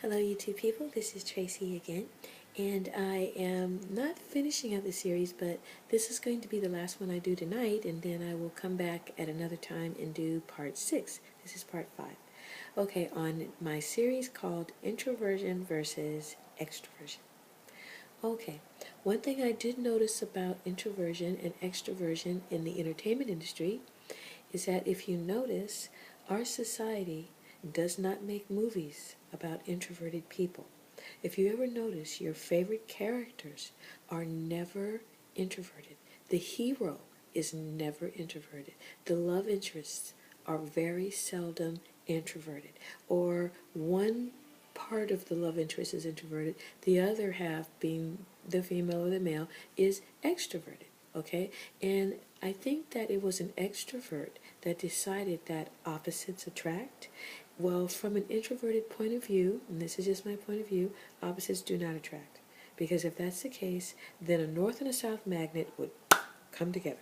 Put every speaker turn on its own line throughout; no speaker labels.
Hello, YouTube people. This is Tracy again, and I am not finishing up the series, but this is going to be the last one I do tonight, and then I will come back at another time and do part 6. This is part 5. Okay, on my series called Introversion versus Extroversion. Okay, one thing I did notice about introversion and extroversion in the entertainment industry is that if you notice, our society does not make movies about introverted people. If you ever notice, your favorite characters are never introverted. The hero is never introverted. The love interests are very seldom introverted. Or one part of the love interest is introverted, the other half, being the female or the male, is extroverted. Okay? And I think that it was an extrovert that decided that opposites attract. Well, from an introverted point of view, and this is just my point of view, opposites do not attract. Because if that's the case, then a north and a south magnet would come together.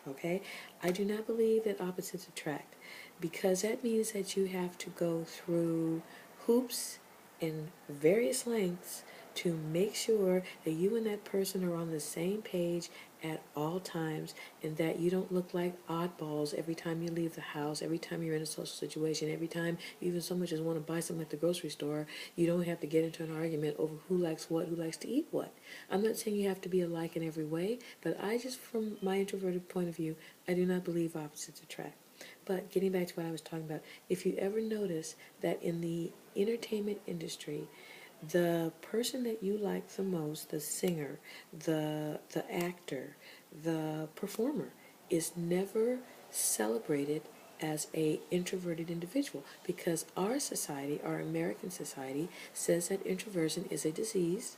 Okay? I do not believe that opposites attract, because that means that you have to go through hoops in various lengths to make sure that you and that person are on the same page at all times, and that you don't look like oddballs every time you leave the house, every time you're in a social situation, every time you even so much as want to buy something at the grocery store. You don't have to get into an argument over who likes what, who likes to eat what. I'm not saying you have to be alike in every way, but I just, from my introverted point of view, I do not believe opposites attract. But getting back to what I was talking about, if you ever notice that in the entertainment industry, the person that you like the most, the singer, the actor, the performer, is never celebrated as a introverted individual, because our society, our American society, says that introversion is a disease,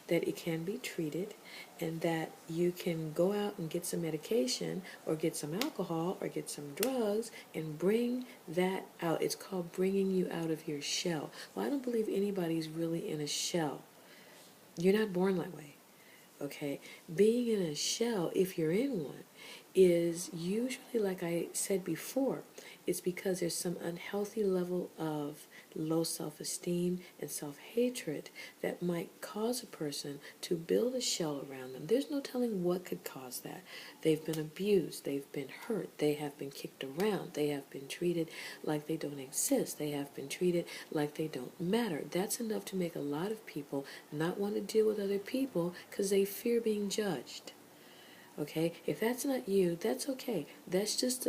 that it can be treated, and that you can go out and get some medication or get some alcohol or get some drugs and bring that out. It's called bringing you out of your shell. Well, I don't believe anybody's really in a shell. You're not born that way. Okay? Being in a shell, if you're in one, is usually, like I said before, it's because there's some unhealthy level of low self-esteem and self-hatred that might cause a person to build a shell around them. There's no telling what could cause that. They've been abused, they've been hurt, they have been kicked around, they have been treated like they don't exist, they have been treated like they don't matter. That's enough to make a lot of people not want to deal with other people because they fear being judged. Okay, if that's not you, that's okay. That's just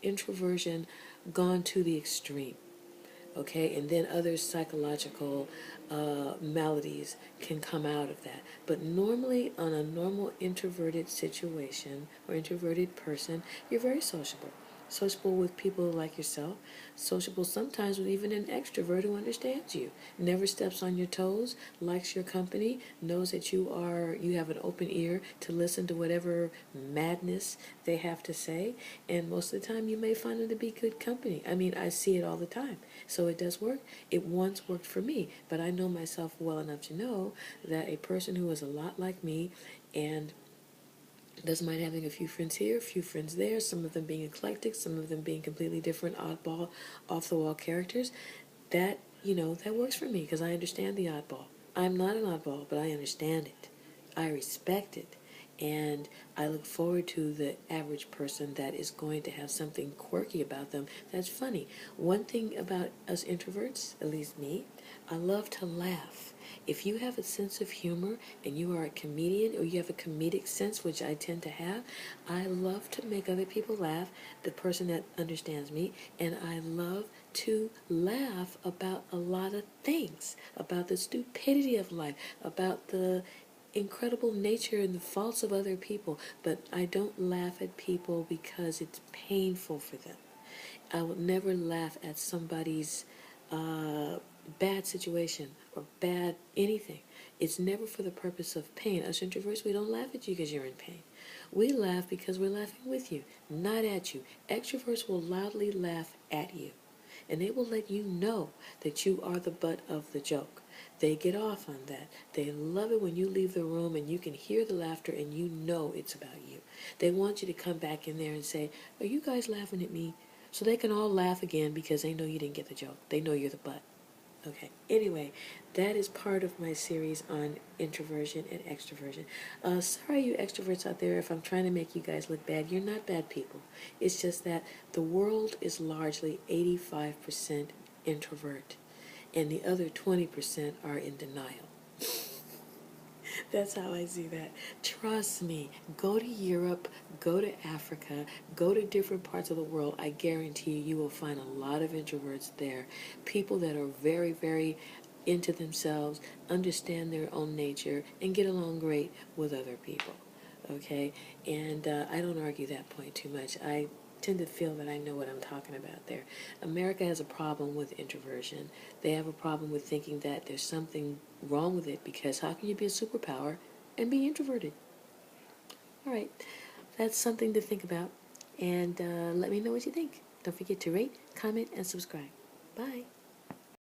introversion gone to the extreme. Okay, and then other psychological maladies can come out of that. But normally, on a normal introverted situation or introverted person, you're very sociable. Sociable with people like yourself. Sociable sometimes with even an extrovert who understands you. Never steps on your toes, likes your company, knows that you have an open ear to listen to whatever madness they have to say. And most of the time you may find them to be good company. I mean, I see it all the time. So it does work. It once worked for me. But I know myself well enough to know that a person who is a lot like me and doesn't mind having a few friends here, a few friends there, some of them being eclectic, some of them being completely different, oddball, off-the-wall characters, that, that works for me because I understand the oddball. I'm not an oddball, but I understand it. I respect it. And I look forward to the average person that is going to have something quirky about them that's funny. One thing about us introverts, at least me, I love to laugh. If you have a sense of humor and you are a comedian or you have a comedic sense, which I tend to have, I love to make other people laugh, the person that understands me, and I love to laugh about a lot of things, about the stupidity of life, about the incredible nature and the faults of other people, but I don't laugh at people because it's painful for them. I would never laugh at somebody's bad situation or bad anything. It's never for the purpose of pain. Us introverts, we don't laugh at you because you're in pain. We laugh because we're laughing with you, not at you. Extroverts will loudly laugh at you, and they will let you know that you are the butt of the joke. They get off on that. They love it when you leave the room and you can hear the laughter and you know it's about you. They want you to come back in there and say, "Are you guys laughing at me?" So they can all laugh again because they know you didn't get the joke. They know you're the butt. Okay, anyway, that is part of my series on introversion and extroversion. Sorry, you extroverts out there, if I'm trying to make you guys look bad. You're not bad people. It's just that the world is largely 85% introvert, and the other 20% are in denial. That's how I see that. Trust me, go to Europe, go to Africa, go to different parts of the world. I guarantee you, you will find a lot of introverts there. People that are very, very into themselves, understand their own nature, and get along great with other people. Okay? And I don't argue that point too much. I tend to feel that I know what I'm talking about there. America has a problem with introversion. They have a problem with thinking that there's something wrong with it, because how can you be a superpower and be introverted? All right, that's something to think about. And let me know what you think. Don't forget to rate, comment, and subscribe. Bye.